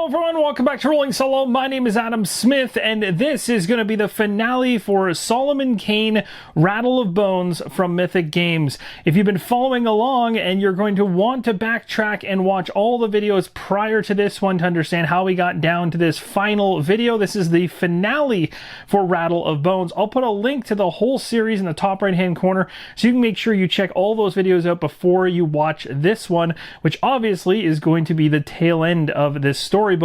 Hello everyone, welcome back to Rolling Solo. My name is Adam Smith, and this is going to be the finale for Solomon Kane, Rattle of Bones from Mythic Games. If you've been following along and you're going to want to backtrack and watch all the videos prior to this one to understand how we got down to this final video, this is the finale for Rattle of Bones. I'll put a link to the whole series in the top right hand corner so you can make sure you check all those videos out before you watch this one, which obviously is going to be the tail end of this storybook.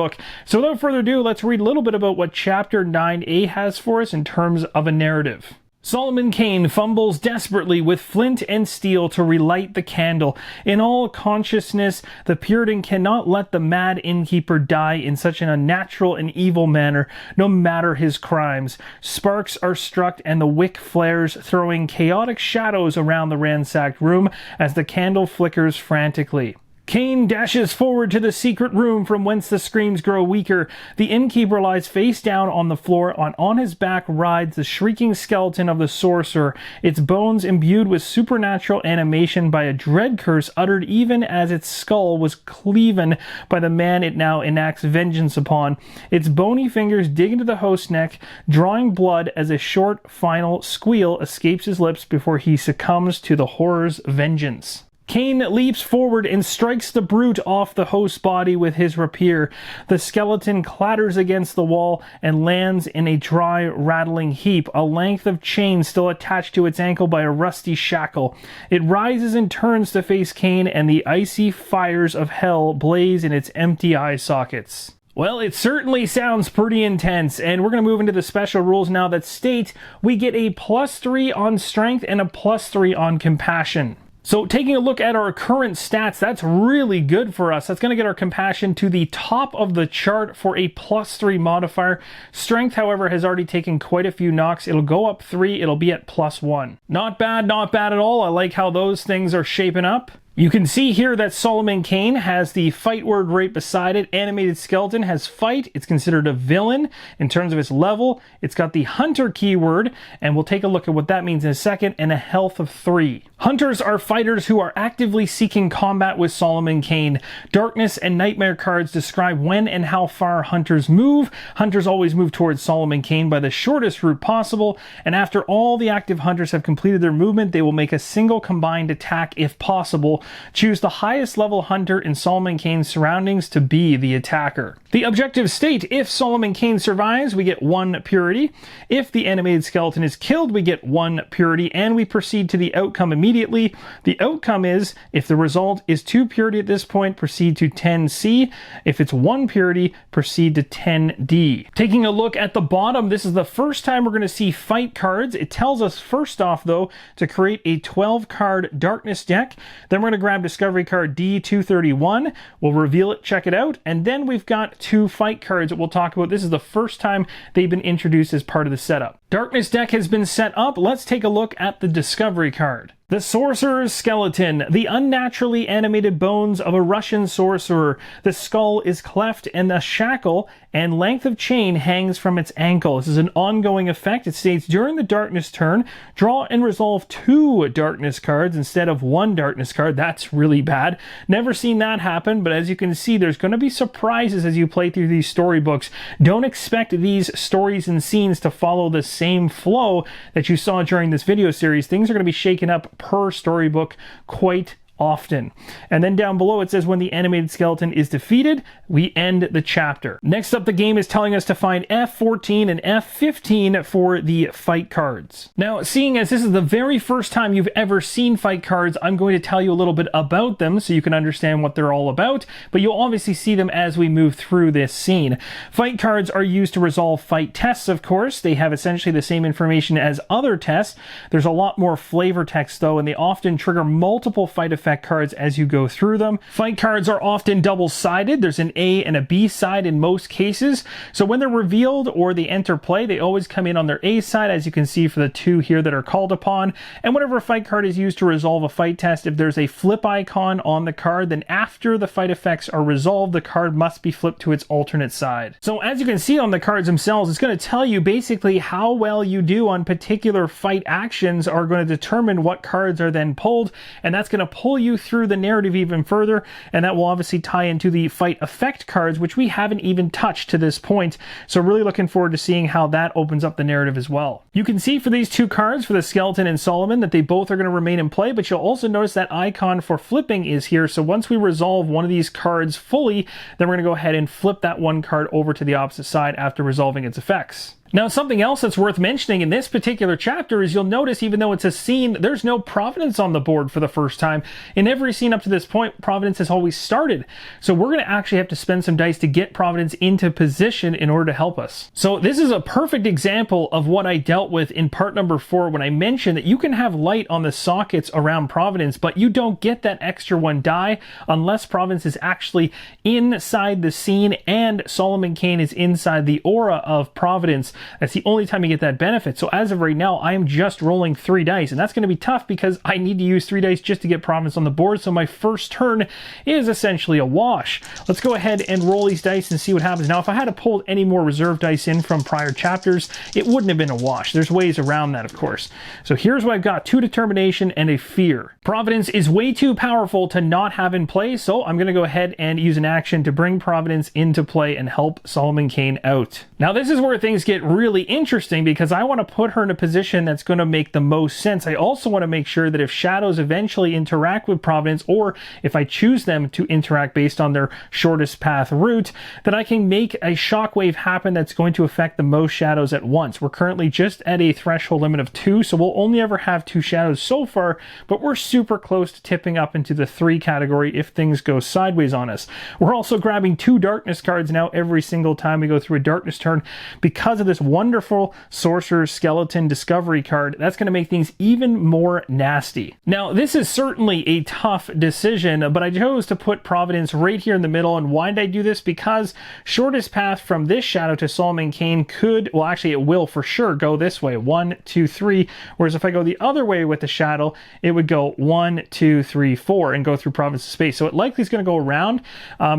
So without further ado, let's read a little bit about what Chapter 9a has for us in terms of a narrative. Solomon Kane fumbles desperately with flint and steel to relight the candle. In all consciousness, the Puritan cannot let the mad innkeeper die in such an unnatural and evil manner, no matter his crimes. Sparks are struck and the wick flares, throwing chaotic shadows around the ransacked room as the candle flickers frantically. Kane dashes forward to the secret room from whence the screams grow weaker. The innkeeper lies face down on the floor. On his back rides the shrieking skeleton of the sorcerer, its bones imbued with supernatural animation by a dread curse uttered even as its skull was cleaven by the man it now enacts vengeance upon. Its bony fingers dig into the host's neck, drawing blood as a short final squeal escapes his lips before he succumbs to the horror's vengeance. Kane leaps forward and strikes the brute off the host's body with his rapier. The skeleton clatters against the wall and lands in a dry, rattling heap, a length of chain still attached to its ankle by a rusty shackle. It rises and turns to face Kane, and the icy fires of hell blaze in its empty eye sockets. Well, it certainly sounds pretty intense, and we're going to move into the special rules now that state we get a +3 on strength and a +3 on compassion. So taking a look at our current stats, that's really good for us. That's going to get our compassion to the top of the chart for a +3 modifier. Strength, however, has already taken quite a few knocks. It'll go up 3, it'll be at +1. Not bad at all. I like how those things are shaping up. You can see here that Solomon Kane has the fight word right beside it. Animated skeleton has fight. It's considered a villain in terms of its level. It's got the hunter keyword, and we'll take a look at what that means in a second, and a health of 3. Hunters are fighters who are actively seeking combat with Solomon Kane. Darkness and nightmare cards describe when and how far hunters move. Hunters always move towards Solomon Kane by the shortest route possible, and after all the active hunters have completed their movement, they will make a single combined attack if possible. Choose the highest level hunter in Solomon Kane's surroundings to be the attacker. The objective state: if Solomon Kane survives, we get 1 purity. If the animated skeleton is killed, we get 1 purity, and we proceed to the outcome immediately. The outcome is, if the result is 2 purity at this point, proceed to 10C. If it's 1 purity, proceed to 10D. Taking a look at the bottom, this is the first time we're going to see fight cards. It tells us first off, though, to create a 12-card darkness deck. Then we're going to grab discovery card D231. We'll reveal it, check it out, and then we've got 2 fight cards that we'll talk about. This is the first time they've been introduced as part of the setup. Darkness deck has been set up. Let's take a look at the discovery card. The Sorcerer's Skeleton, the unnaturally animated bones of a Russian sorcerer. The skull is cleft and a shackle and length of chain hangs from its ankle. This is an ongoing effect. It states, during the darkness turn, draw and resolve 2 darkness cards instead of 1 darkness card. That's really bad. Never seen that happen, but as you can see, there's going to be surprises as you play through these storybooks. Don't expect these stories and scenes to follow the same flow that you saw during this video series. Things are going to be shaken up per storybook quite often. And then down below it says when the animated skeleton is defeated, we end the chapter. Next up, the game is telling us to find F14 and F15 for the fight cards. Now, seeing as this is the very first time you've ever seen fight cards, I'm going to tell you a little bit about them so you can understand what they're all about, but you'll obviously see them as we move through this scene. Fight cards are used to resolve fight tests, of course. They have essentially the same information as other tests. There's a lot more flavor text, though, and they often trigger multiple fight effects cards as you go through them. Fight cards are often double-sided. There's an A and a B side in most cases. So when they're revealed or they enter play, they always come in on their A side, as you can see for the 2 here that are called upon. And whenever a fight card is used to resolve a fight test, if there's a flip icon on the card, then after the fight effects are resolved, the card must be flipped to its alternate side. So as you can see on the cards themselves, it's going to tell you basically how well you do on particular fight actions are going to determine what cards are then pulled, and that's going to pull you through the narrative even further, and that will obviously tie into the fight effect cards, which we haven't even touched to this point. So really looking forward to seeing how that opens up the narrative as well. You can see for these two cards, for the Skeleton and Solomon, that they both are going to remain in play, but you'll also notice that icon for flipping is here. So once we resolve one of these cards fully, then we're going to go ahead and flip that one card over to the opposite side after resolving its effects. Now, something else that's worth mentioning in this particular chapter is you'll notice, even though it's a scene, there's no Providence on the board for the first time. In every scene up to this point, Providence has always started. So we're going to actually have to spend some dice to get Providence into position in order to help us. So this is a perfect example of what I dealt with in part number 4 when I mentioned that you can have light on the sockets around Providence, but you don't get that extra 1 die unless Providence is actually inside the scene and Solomon Kane is inside the aura of Providence. That's the only time you get that benefit. So as of right now, I am just rolling 3 dice, and that's going to be tough because I need to use 3 dice just to get Providence on the board. So my first turn is essentially a wash. Let's go ahead and roll these dice and see what happens. Now, if I had to pull any more reserve dice in from prior chapters, it wouldn't have been a wash. There's ways around that, of course. So here's what I've got: 2 determination and a fear. Providence is way too powerful to not have in play, so I'm going to go ahead and use an action to bring Providence into play and help Solomon Kane out. Now, this is where things get really interesting because I want to put her in a position that's going to make the most sense. I also want to make sure that if shadows eventually interact with Providence, or if I choose them to interact based on their shortest path route, that I can make a shockwave happen that's going to affect the most shadows at once. We're currently just at a threshold limit of 2, so we'll only ever have 2 shadows so far, but we're super close to tipping up into the 3 category if things go sideways on us. We're also grabbing 2 darkness cards now every single time we go through a darkness turn because of this wonderful Sorcerer's Skeleton discovery card. That's going to make things even more nasty. Now, this is certainly a tough decision, but I chose to put Providence right here in the middle. And why did I do this? Because shortest path from this shadow to Solomon Kane could, well, actually it will for sure go this way, 1, 2, 3, whereas if I go the other way with the shadow, it would go 1, 2, 3, 4 and go through Providence's space. So it likely is going to go around.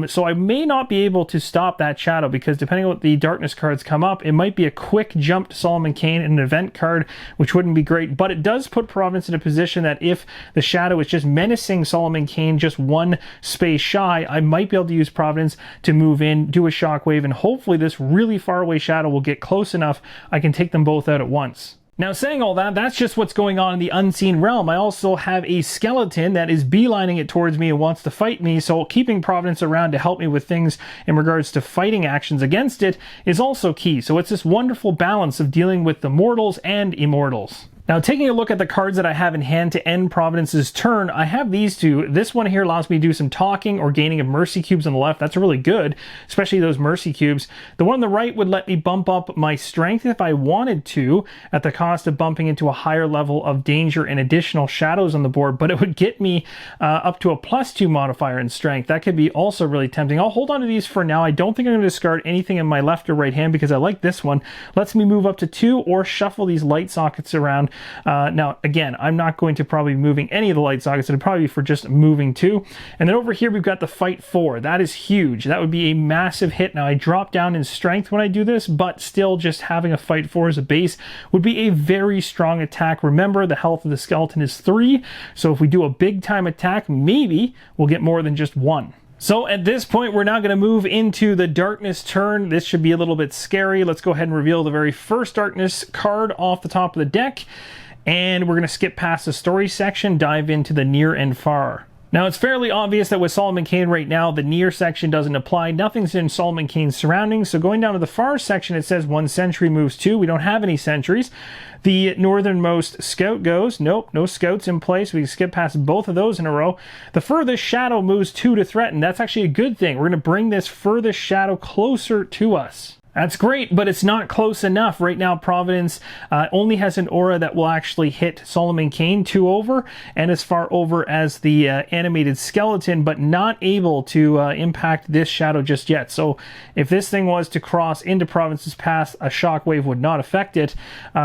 So I may not be able to stop that shadow because depending on what the darkness cards come up, it might be a quick jump to Solomon Kane in an event card, which wouldn't be great, but it does put Providence in a position that if the shadow is just menacing Solomon Kane just 1 space shy, I might be able to use Providence to move in, do a shockwave, and hopefully this really far away shadow will get close enough I can take them both out at once. Now, saying all that, that's just what's going on in the unseen realm. I also have a skeleton that is beelining it towards me and wants to fight me, so keeping Providence around to help me with things in regards to fighting actions against it is also key. So it's this wonderful balance of dealing with the mortals and immortals. Now, taking a look at the cards that I have in hand to end Providence's turn, I have these 2. This one here allows me to do some talking or gaining of mercy cubes on the left. That's really good, especially those mercy cubes. The one on the right would let me bump up my strength if I wanted to, at the cost of bumping into a higher level of danger and additional shadows on the board, but it would get me up to a +2 modifier in strength. That could be also really tempting. I'll hold on to these for now. I don't think I'm going to discard anything in my left or right hand because I like this one. Lets me move up to 2 or shuffle these light sockets around. Now, again, I'm not going to probably be moving any of the light sockets. It'd probably be for just moving 2. And then over here, we've got the fight 4. That is huge. That would be a massive hit. Now, I drop down in strength when I do this, but still just having a fight 4 as a base would be a very strong attack. Remember, the health of the skeleton is 3. So if we do a big time attack, maybe we'll get more than just 1. So at this point, we're now going to move into the darkness turn. This should be a little bit scary. Let's go ahead and reveal the very first darkness card off the top of the deck. And we're going to skip past the story section, dive into the near and far. Now, it's fairly obvious that with Solomon Kane right now, the near section doesn't apply. Nothing's in Solomon Kane's surroundings. So going down to the far section, it says 1 sentry moves 2. We don't have any sentries. The northernmost scout goes. Nope, no scouts in place. We can skip past both of those in a row. The furthest shadow moves 2 to threaten. That's actually a good thing. We're going to bring this furthest shadow closer to us. That's great, but it's not close enough. Right now, Providence only has an aura that will actually hit Solomon Kane 2 over and as far over as the animated skeleton, but not able to impact this shadow just yet. So if this thing was to cross into Providence's path, a shockwave would not affect it.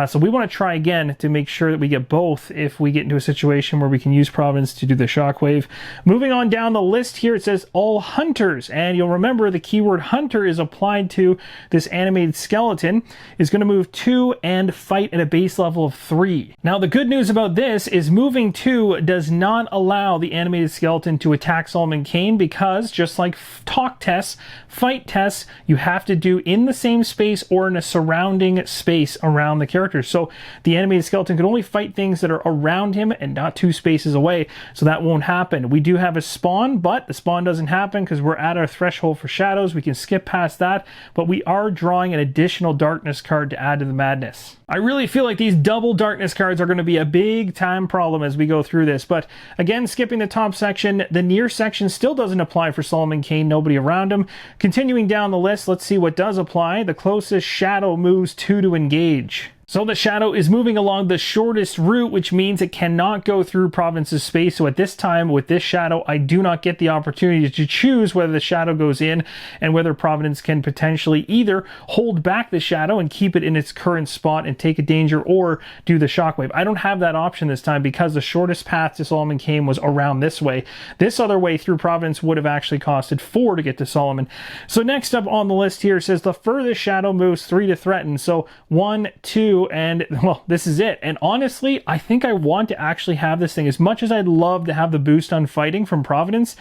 So we want to try again to make sure that we get both if we get into a situation where we can use Providence to do the shockwave. Moving on down the list here, it says all hunters, and you'll remember the keyword hunter is applied to the this animated skeleton is going to move 2 and fight at a base level of 3. Now, the good news about this is moving 2 does not allow the animated skeleton to attack Solomon Kane, because just like talk tests, fight tests, you have to do in the same space or in a surrounding space around the character. So the animated skeleton can only fight things that are around him and not 2 spaces away, so that won't happen. We do have a spawn, but the spawn doesn't happen because we're at our threshold for shadows. We can skip past that, but we are drawing an additional darkness card to add to the madness. I really feel like these double darkness cards are going to be a big time problem as we go through this, but again, skipping the top section, the near section still doesn't apply for Solomon Kane, nobody around him. Continuing down the list, let's see what does apply. The closest shadow moves 2 to engage. So the shadow is moving along the shortest route, which means it cannot go through Providence's space. So at this time, with this shadow, I do not get the opportunity to choose whether the shadow goes in and whether Providence can potentially either hold back the shadow and keep it in its current spot and take a danger, or do the shockwave. I don't have that option this time because the shortest path to Solomon Kane was around this way. This other way through Providence would have actually costed 4 to get to Solomon. So next up on the list here says the furthest shadow moves 3 to threaten. So 1, 2, and well, this is it. And honestly, I think I want to actually have this thing. As much as I'd love to have the boost on fighting from Providence,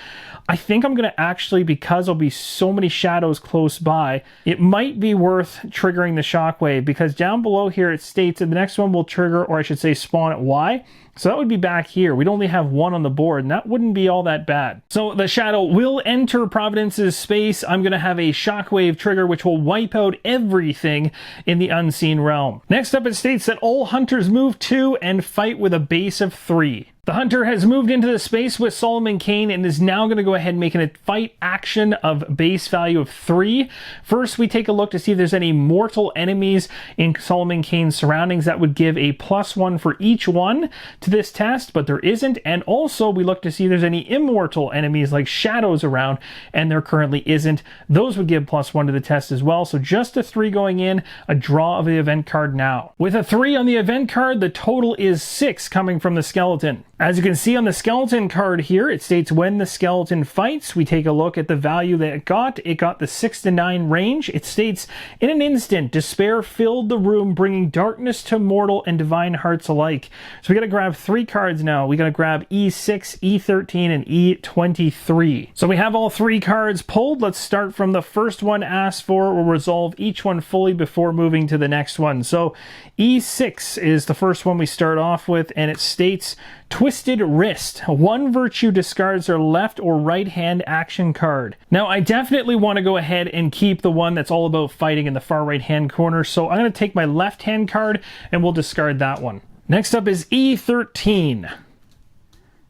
I think I'm going to actually, because there'll be so many shadows close by, it might be worth triggering the shockwave, because down below here it states that the next one will trigger, or I should say spawn at Y. So that would be back here. We'd only have 1 on the board, and that wouldn't be all that bad. So the shadow will enter Providence's space. I'm going to have a shockwave trigger, which will wipe out everything in the unseen realm. Next up, it states that all hunters move 2 and fight with a base of 3. The hunter has moved into the space with Solomon Kane and is now going to go ahead and make a fight action of base value of 3. First, we take a look to see if there's any mortal enemies in Solomon Kane's surroundings that would give a +1 for each one to this test, but there isn't. And also, we look to see if there's any immortal enemies like shadows around, and there currently isn't. Those would give +1 to the test as well. So just a 3 going in, a draw of the event card now. With a 3 on the event card, the total is 6 coming from the skeleton. As you can see on the skeleton card here, it states when the skeleton fights. We take a look at the value that it got. It got the 6 to 9 range. It states, in an instant, despair filled the room, bringing darkness to mortal and divine hearts alike. So we got to grab 3 cards now. We got to grab E6, E13, and E23. So we have all 3 cards pulled. Let's start from the first one asked for. We'll resolve each one fully before moving to the next one. So E6 is the first one we start off with, and it states Twisted Wrist. 1 virtue discards their left or right hand action card. Now, I definitely want to go ahead and keep the one that's all about fighting in the far right hand corner, so I'm going to take my left hand card and we'll discard that one. Next up is E13.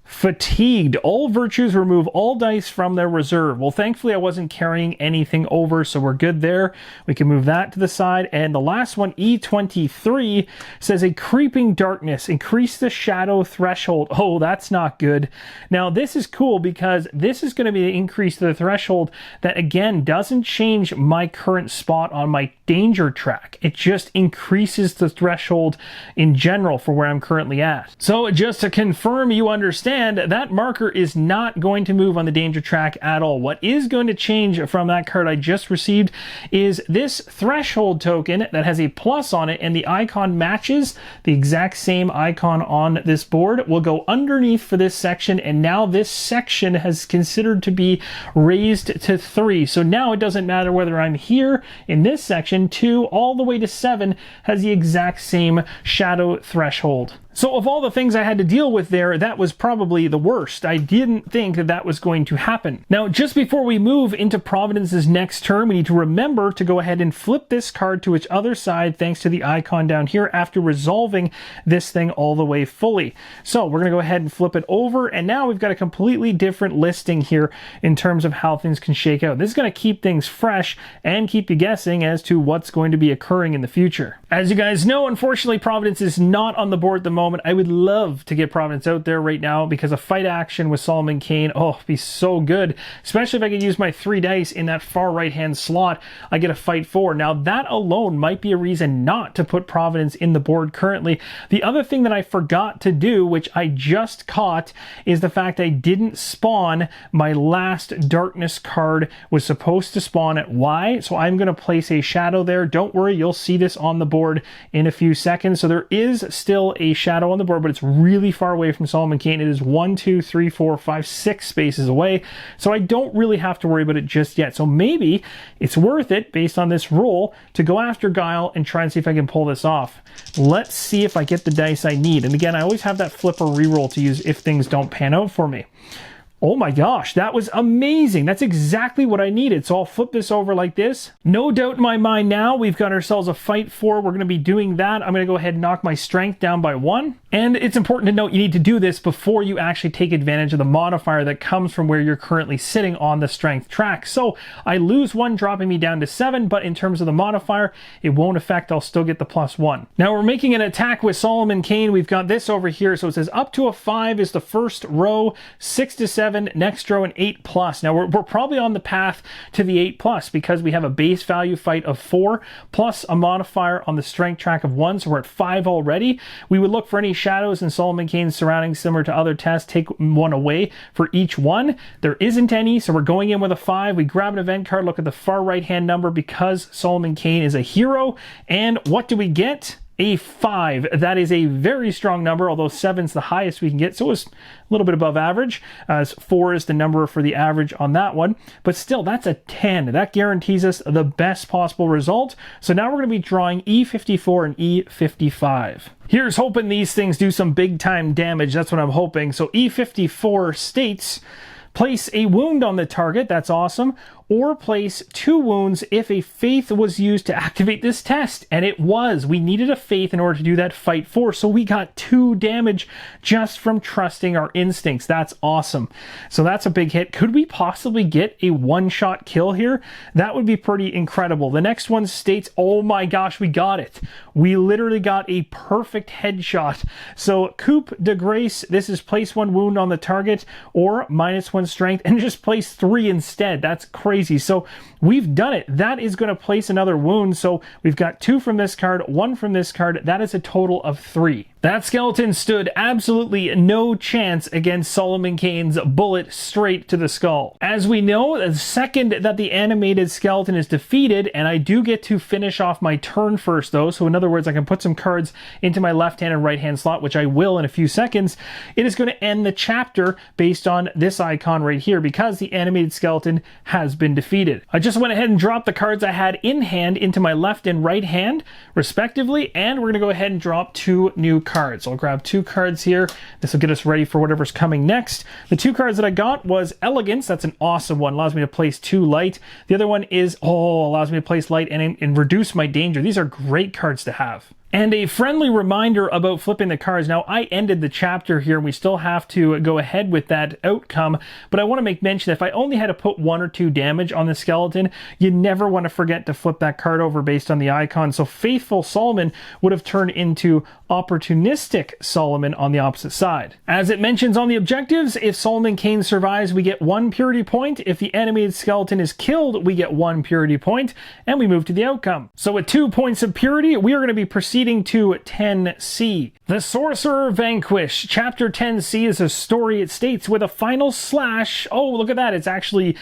Fatigued. All virtues remove all dice from their reserve. Well, thankfully I wasn't carrying anything over, so we're good there. We can move that to the side. And the last one, E23, says a creeping darkness. Increase the shadow threshold. Oh, that's not good. Now, this is cool because this is going to be an increase to the threshold that, again, doesn't change my current spot on my danger track. It just increases the threshold in general for where I'm currently at. So just to confirm you understand, that marker is not going to move on the danger track at all. What is going to change from that card I just received is this threshold token that has a plus on it, and the icon matches the exact same icon on this board will go underneath for this section, and now this section has considered to be raised to 3. So now it doesn't matter whether I'm here in this section, 2 all the way to 7 has the exact same shadow threshold. So of all the things I had to deal with there, that was probably the worst. I didn't think that that was going to happen. Now, just before we move into Providence's next turn, we need to remember to go ahead and flip this card to its other side thanks to the icon down here after resolving this thing all the way fully. So we're going to go ahead and flip it over, and now we've got a completely different listing here in terms of how things can shake out. This is going to keep things fresh and keep you guessing as to what's going to be occurring in the future. As you guys know, unfortunately, Providence is not on the board at the moment. moment. I would love to get Providence out there right now because a fight action with Solomon Kane, oh, it'd be so good. Especially if I could use my 3 dice in that far right-hand slot, I get a fight 4. Now, that alone might be a reason not to put Providence in the board currently. The other thing that I forgot to do, which I just caught, is the fact I didn't spawn my last darkness card. Was supposed to spawn at Y, so I'm going to place a shadow there. Don't worry, you'll see this on the board in a few seconds. So there is still a shadow on the board, but it's really far away from Solomon Kane. It is 1, 2, 3, 4, 5, 6 spaces away, so I don't really have to worry about it just yet. So maybe it's worth it, based on this roll, to go after Guile and try and see if I can pull this off. Let's see if I get the dice I need. And again, I always have that flipper reroll to use if things don't pan out for me. Oh my gosh, that was amazing. That's exactly what I needed. So I'll flip this over like this. No doubt in my mind now, we've got ourselves a fight 4. We're going to be doing that. I'm going to go ahead and knock my strength down by 1. And it's important to note you need to do this before you actually take advantage of the modifier that comes from where you're currently sitting on the strength track. So I lose 1, dropping me down to 7, but in terms of the modifier, it won't affect. I'll still get the +1. Now we're making an attack with Solomon Kane. We've got this over here. So it says up to a 5 is the first row, 6 to 7, next row, an 8+. Now we're probably on the path to the 8+ because we have a base value fight of 4 plus a modifier on the strength track of 1, so we're at 5 already. We would look for any shadows in Solomon Kane's surroundings similar to other tests, take 1 away for each one. There isn't any, so we're going in with a 5. We grab an event card, look at the far right hand number because Solomon Kane is a hero, and what do we get? A 5. That is a very strong number, although 7's the highest we can get, so it's a little bit above average, as 4 is the number for the average on that one. But still, that's a 10. That guarantees us the best possible result. So now we're going to be drawing E54 and E55. Here's hoping these things do some big time damage. That's what I'm hoping. So E54 states, place a wound on the target. That's awesome. Or place 2 wounds if a faith was used to activate this test. And it was. We needed a faith in order to do that fight 4, so we got 2 damage just from trusting our instincts. That's awesome. So that's a big hit. Could we possibly get a 1-shot kill here? That would be pretty incredible. The next one states, oh my gosh, we got it. We literally got a perfect headshot. So coup de grace, this is place 1 wound on the target or -1 strength, and just place 3 instead. That's crazy. So we've done it. That is going to place another wound. So we've got 2 from this card, 1 from this card. That is a total of 3. That skeleton stood absolutely no chance against Solomon Kane's bullet straight to the skull. As we know, the second that the animated skeleton is defeated, and I do get to finish off my turn first though, so in other words, I can put some cards into my left hand and right hand slot, which I will in a few seconds, it is going to end the chapter based on this icon right here because the animated skeleton has been defeated. I just went ahead and dropped the cards I had in hand into my left and right hand, respectively, and we're going to go ahead and drop 2 new cards. So I'll grab 2 cards here. This will get us ready for whatever's coming next. The 2 cards that I got was Elegance. That's an awesome one. Allows me to place 2 light. The other one is, allows me to place light and reduce my danger. These are great cards to have. And a friendly reminder about flipping the cards. Now, I ended the chapter here, and we still have to go ahead with that outcome, but I want to make mention that if I only had to put 1 or 2 damage on the skeleton, you never want to forget to flip that card over based on the icon. So Faithful Solomon would have turned into Opportunistic Solomon on the opposite side. As it mentions on the objectives, if Solomon Kane survives, we get 1 purity point. If the animated skeleton is killed, we get 1 purity point, and we move to the outcome. So with 2 points of purity, we are going to be proceeding to 10C. The Sorcerer Vanquished. Chapter 10C is a story, it states, with a final slash. Oh, look at that. It's actually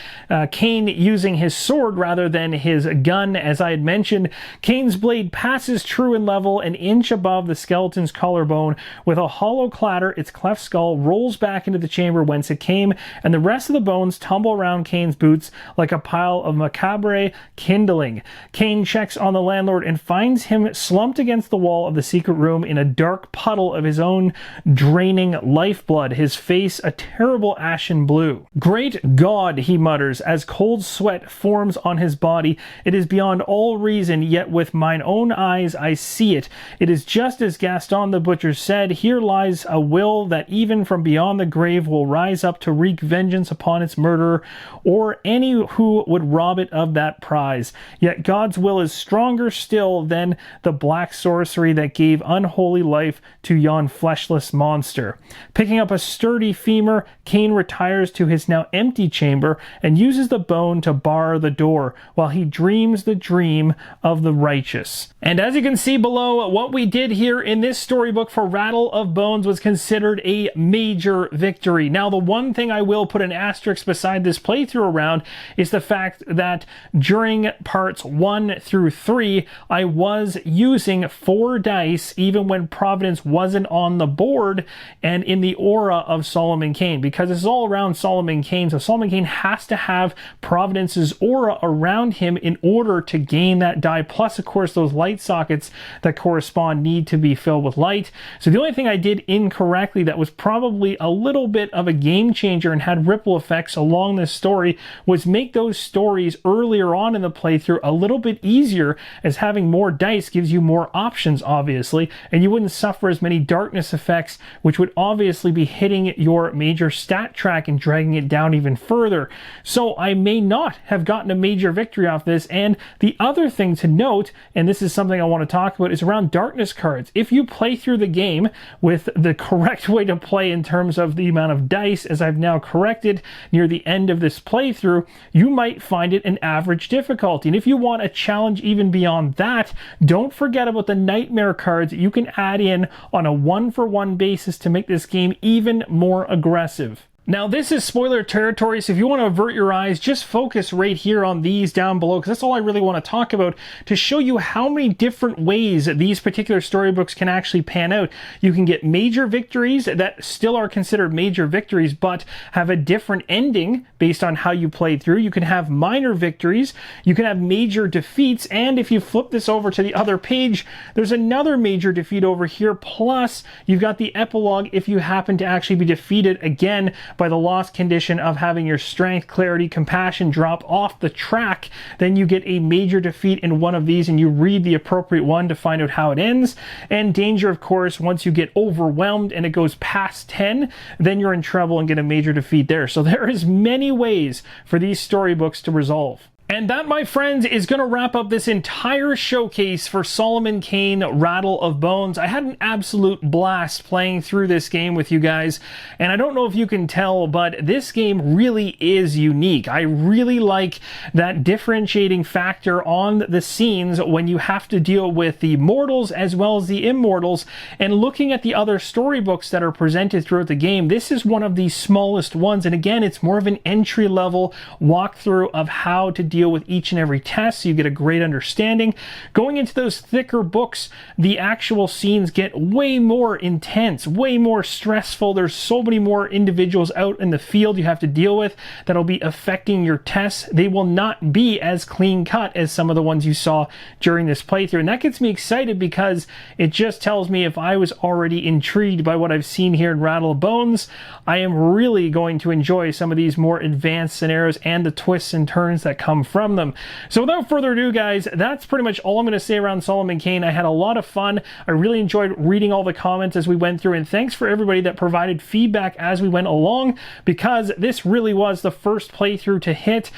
Kane using his sword rather than his gun, as I had mentioned. Kane's blade passes true in level an inch above the skeleton's collarbone. With a hollow clatter, its cleft skull rolls back into the chamber whence it came, and the rest of the bones tumble around Kane's boots like a pile of macabre kindling. Kane checks on the landlord and finds him slumped against the wall of the secret room in a dark puddle of his own draining lifeblood, his face a terrible ashen blue. Great God, he mutters, as cold sweat forms on his body. It is beyond all reason, yet with mine own eyes I see it. It is just as Gaston the Butcher said, here lies a will that even from beyond the grave will rise up to wreak vengeance upon its murderer, or any who would rob it of that prize. Yet God's will is stronger still than the black sword sorcery that gave unholy life to yon fleshless monster. Picking up a sturdy femur, Kane retires to his now empty chamber and uses the bone to bar the door while he dreams the dream of the righteous. And as you can see below, what we did here in this storybook for Rattle of Bones was considered a major victory. Now, the one thing I will put an asterisk beside this playthrough around is the fact that during parts 1 through 3, I was using 4 dice even when Prudence wasn't on the board and in the aura of Solomon Kane, because this is all around Solomon Kane, so Solomon Kane has to have Prudence's aura around him in order to gain that die, plus of course those light sockets that correspond need to be filled with light. So the only thing I did incorrectly that was probably a little bit of a game changer and had ripple effects along this story was make those stories earlier on in the playthrough a little bit easier, as having more dice gives you more options, obviously, and you wouldn't suffer as many darkness effects, which would obviously be hitting your major stat track and dragging it down even further. So I may not have gotten a major victory off this. And the other thing to note, and this is something I want to talk about, is around darkness cards. If you play through the game with the correct way to play in terms of the amount of dice, as I've now corrected near the end of this playthrough, you might find it an average difficulty. And if you want a challenge even beyond that, don't forget about the nightmare cards that you can add in on a 1-for-1 basis to make this game even more aggressive. Now, this is spoiler territory, so if you want to avert your eyes, just focus right here on these down below, because that's all I really want to talk about, to show you how many different ways these particular storybooks can actually pan out. You can get major victories that still are considered major victories, but have a different ending based on how you played through. You can have minor victories, you can have major defeats, and if you flip this over to the other page, there's another major defeat over here, plus you've got the epilogue if you happen to actually be defeated again by the lost condition of having your strength, clarity, compassion drop off the track. Then you get a major defeat in one of these and you read the appropriate one to find out how it ends. And danger, of course, once you get overwhelmed and it goes past 10, then you're in trouble and get a major defeat there. So there is many ways for these storybooks to resolve. And that, my friends, is going to wrap up this entire showcase for Solomon Kane, Rattle of Bones. I had an absolute blast playing through this game with you guys, and I don't know if you can tell, but this game really is unique. I really like that differentiating factor on the scenes when you have to deal with the mortals as well as the immortals, and looking at the other storybooks that are presented throughout the game, this is one of the smallest ones, and again, it's more of an entry-level walkthrough of how to deal with each and every test, so you get a great understanding. Going into those thicker books, the actual scenes get way more intense, way more stressful. There's so many more individuals out in the field you have to deal with that'll be affecting your tests. They will not be as clean cut as some of the ones you saw during this playthrough, and that gets me excited because it just tells me if I was already intrigued by what I've seen here in Rattle of Bones, I am really going to enjoy some of these more advanced scenarios and the twists and turns that come from them. So without further ado, guys, that's pretty much all I'm going to say around Solomon Kane. I had a lot of fun. I really enjoyed reading all the comments as we went through, and thanks for everybody that provided feedback as we went along, because this really was the first playthrough to hit.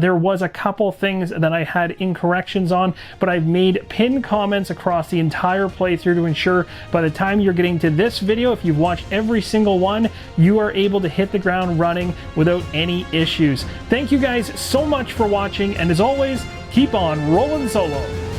There was a couple things that I had incorrections on, but I've made pinned comments across the entire playthrough to ensure by the time you're getting to this video, if you've watched every single one, you are able to hit the ground running without any issues. Thank you guys so much for watching, and as always, keep on rolling solo.